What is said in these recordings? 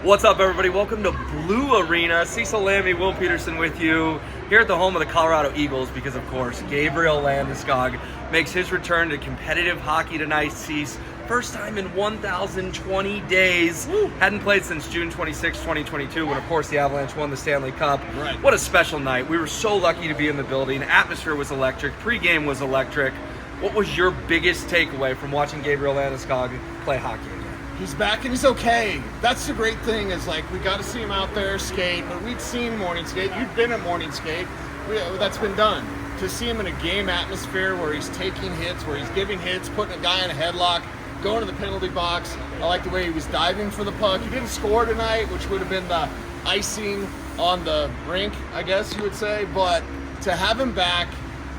What's up, everybody? Welcome to Blue Arena. Cecil, Lammey, Will Petersen with you here at the home of the Colorado Eagles because, of course, Gabriel Landeskog makes his return to competitive hockey tonight. Cease, first time in 1,020 days. Woo. Hadn't played since June 26, 2022, when, of course, the Avalanche won the Stanley Cup. Right. What a special night. We were so lucky to be in the building. Atmosphere was electric. Pre-game was electric. What was your biggest takeaway from watching Gabriel Landeskog play hockey again? He's back and he's okay. That's the great thing is, like, we got to see him out there skate, but we'd seen morning skate. You've been at morning skate. That's been done. To see him in a game atmosphere where he's taking hits, where he's giving hits, putting a guy in a headlock, going to the penalty box. I like the way he was diving for the puck. He didn't score tonight, which would have been the icing on the rink, I guess you would say. But to have him back,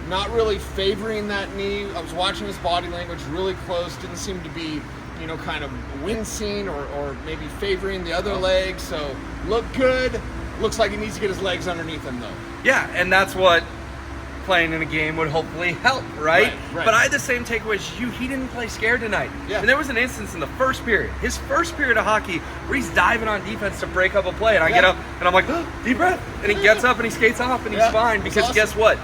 not really favoring that knee. I was watching his body language really close. Didn't seem to be, kind of wincing or maybe favoring the other leg. So looked good. Looks like he needs to get his legs underneath him, though. Yeah, and that's what playing in a game would hopefully help, right? Right. But I had the same takeaway as you. He didn't play scared tonight. Yeah. And there was an instance in the first period, his first period of hockey, where he's diving on defense to break up a play. And I get up and I'm like, oh, deep breath. And he gets up and he skates off and he's fine. Because awesome. Guess what?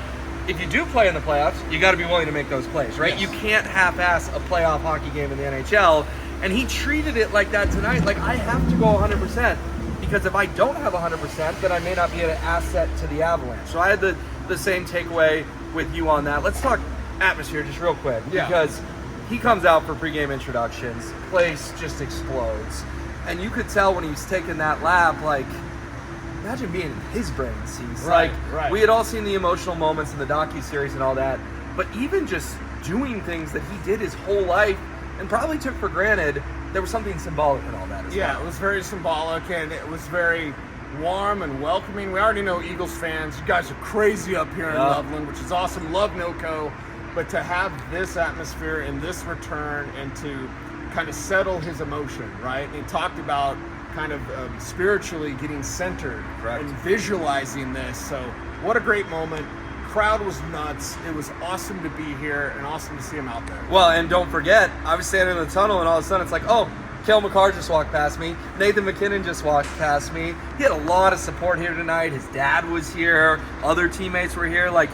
If you do play in the playoffs, you got to be willing to make those plays, right? Yes. You can't half-ass a playoff hockey game in the NHL. And he treated it like that tonight. Like, I have to go 100%. Because if I don't have 100%, then I may not be an asset to the Avalanche. So I had the same takeaway with you on that. Let's talk atmosphere just real quick. Yeah. Because he comes out for pregame introductions, place just explodes. And you could tell when he was taking that lap, like, imagine being in his brain, Cease. Right. We had all seen the emotional moments in the docuseries and all that. But even just doing things that he did his whole life and probably took for granted, there was something symbolic in all that as well. Yeah, it was very symbolic and it was very warm and welcoming. We already know Eagles fans. You guys are crazy up here in Loveland, which is awesome. Love NoCo. But to have this atmosphere and this return and to kind of settle his emotion, right? And he talked about kind of spiritually getting centered and visualizing this. So what a great moment. Crowd was nuts. It was awesome to be here and awesome to see him out there. Well, and don't forget, I was standing in the tunnel and all of a sudden it's like, oh, Cale McCarr just walked past me. Nathan McKinnon just walked past me. He had a lot of support here tonight. His dad was here. Other teammates were here. Like,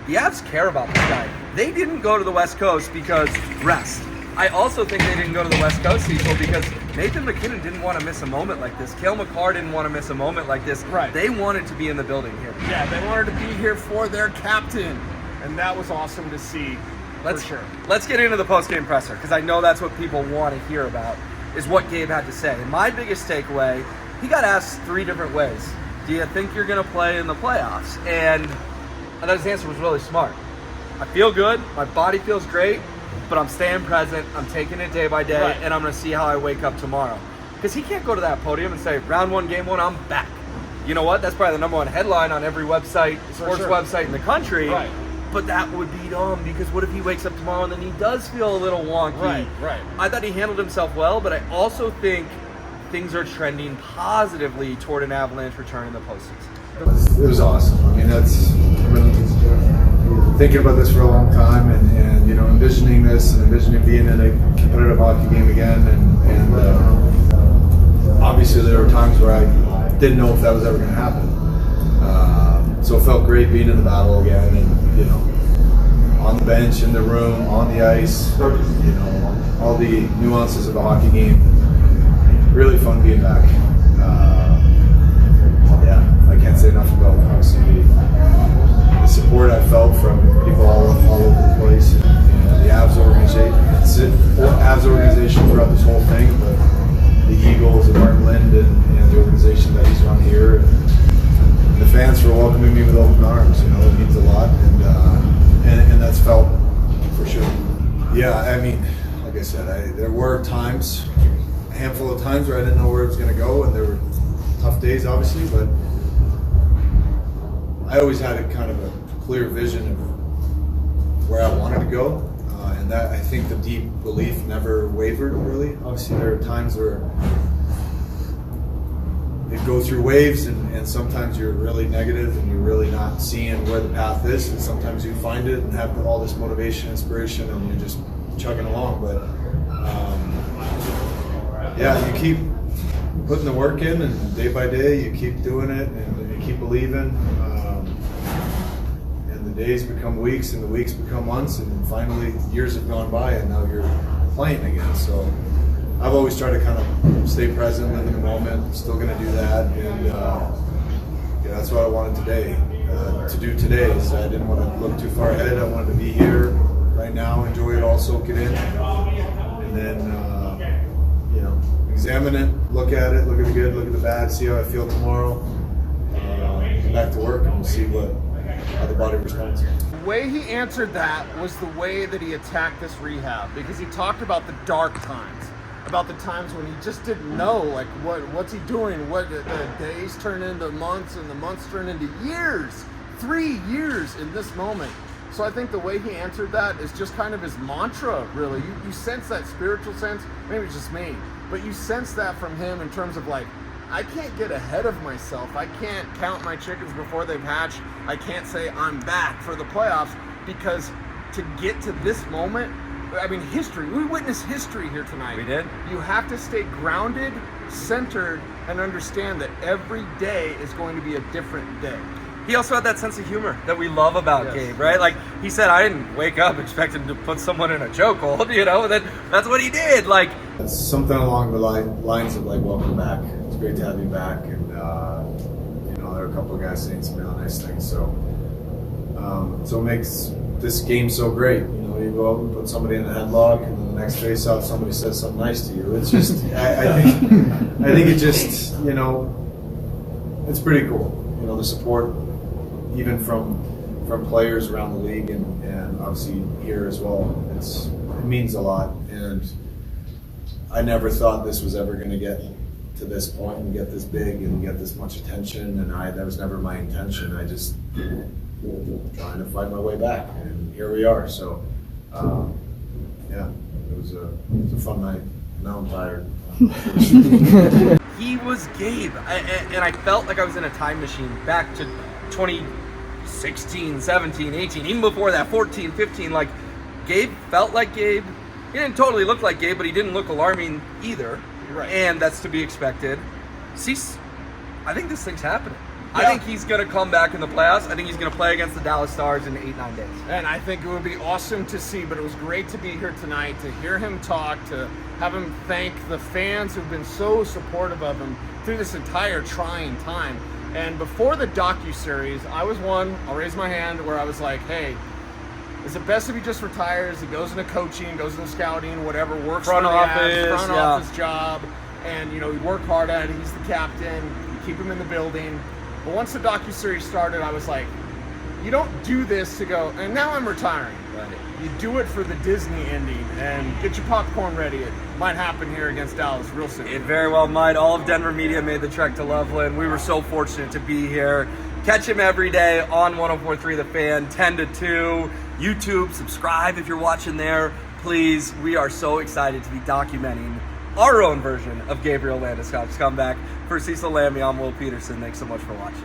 the Avs care about this guy. They didn't go to the West Coast because rest. I also think they didn't go to the West Coast, Cecil, because Nathan McKinnon didn't want to miss a moment like this. Cale McCarr didn't want to miss a moment like this. Right. They wanted to be in the building here. Yeah, they wanted to be here for their captain, and that was awesome to see. For sure. Let's get into the post-game presser, because I know that's what people want to hear about, is what Gabe had to say. And my biggest takeaway, he got asked 3 different ways. Do you think you're going to play in the playoffs? And I thought his answer was really smart. I feel good. My body feels great. But I'm staying present, I'm taking it day by day, and I'm going to see how I wake up tomorrow. Because he can't go to that podium and say, round 1, game 1, I'm back. You know what? That's probably the #1 headline on every website, sports website in the country. Right. But that would be dumb, because what if he wakes up tomorrow and then he does feel a little wonky? Right. I thought he handled himself well, but I also think things are trending positively toward an Avalanche return in the postseason. It was awesome. I mean, I've been thinking about this for a long time, and envisioning this and envisioning being in a competitive hockey game again. And obviously, there were times where I didn't know if that was ever going to happen. So it felt great being in the battle again, and on the bench, in the room, on the ice. All the nuances of a hockey game. Really fun being back. I can't say enough about obviously the support I felt from people all over the place, and the Avs organization throughout this whole thing, but the Eagles and Martin Lind and the organization that he's run here, and the fans for welcoming me with open arms. It means a lot, and that's felt for sure. Yeah, I mean, like I said, there were times, a handful of times where I didn't know where it was going to go, and there were tough days, obviously, but I always had a kind of a clear vision of where I wanted to go, and that I think the deep belief never wavered, really. Obviously, there are times where it go through waves, and sometimes you're really negative and you're really not seeing where the path is, and sometimes you find it and have all this motivation, inspiration, and you're just chugging along. But yeah, you keep putting the work in, and day by day you keep doing it, and you keep believing. And the days become weeks, and the weeks become months, and then finally years have gone by, and now you're playing again. So I've always tried to kind of stay present, live in the moment. Still going to do that, and that's what I wanted today. To do today is I didn't want to look too far ahead. I wanted to be here right now, enjoy it all, soak it in, and then examine it, look at it, look at the good, look at the bad, see how I feel tomorrow, get back to work, and we'll see how the body responds. The way he answered that was the way that he attacked this rehab, because he talked about the dark times, about the times when he just didn't know, like, what's he doing, what the days turn into months, and the months turn into years, 3 years in this moment. So I think the way he answered that is just kind of his mantra, really. You sense that spiritual sense, maybe it's just me, but you sense that from him in terms of, like, I can't get ahead of myself. I can't count my chickens before they've hatched. I can't say I'm back for the playoffs, because to get to this moment, I mean, history. We witnessed history here tonight. We did. You have to stay grounded, centered, and understand that every day is going to be a different day. He also had that sense of humor that we love about Yes. Gabe, right? Like he said, I didn't wake up expecting to put someone in a chokehold, and that's what he did. Like, It's something along the lines of like, welcome back. It's great to have you back. And, there are a couple of guys saying some really nice things. So it makes this game so great. You go out and put somebody in a headlock, and then the next face-off, somebody says something nice to you. It's just, I think it just, it's pretty cool. The support, even from players around the league, and obviously here as well. It means a lot, and I never thought this was ever going to get to this point and get this big and get this much attention, and that was never my intention. I just trying to find my way back, and here we are. So it was a fun night. Now I'm tired. he was Gabe, and I felt like I was in a time machine back to 2016, 17, 18, even before that, 14, 15. Like, Gabe felt like Gabe. He didn't totally look like Gabe, but he didn't look alarming either. Right. And that's to be expected. I think this thing's happening. Yeah. I think he's going to come back in the playoffs. I think he's going to play against the Dallas Stars in 8-9 days. And I think it would be awesome to see, but it was great to be here tonight, to hear him talk, to have him thank the fans who've been so supportive of him through this entire trying time. And before the docuseries, I was one, I'll raise my hand, where I was like, hey, is it best if he just retires? He goes into coaching, goes into scouting, whatever, works Front for the office, front office job, and he worked hard at it. He's the captain. You keep him in the building. But once the docuseries started, I was like, you don't do this to go, and now I'm retiring. Right. You do it for the Disney ending, and get your popcorn ready. It might happen here against Dallas real soon. It very well might. All of Denver media made the trek to Loveland. We were so fortunate to be here. Catch him every day on 104.3 The Fan, 10 to 2. YouTube, subscribe if you're watching there. Please, we are so excited to be documenting our own version of Gabriel Landeskog's comeback. For Cecil, Lammey, I'm Will Petersen. Thanks so much for watching.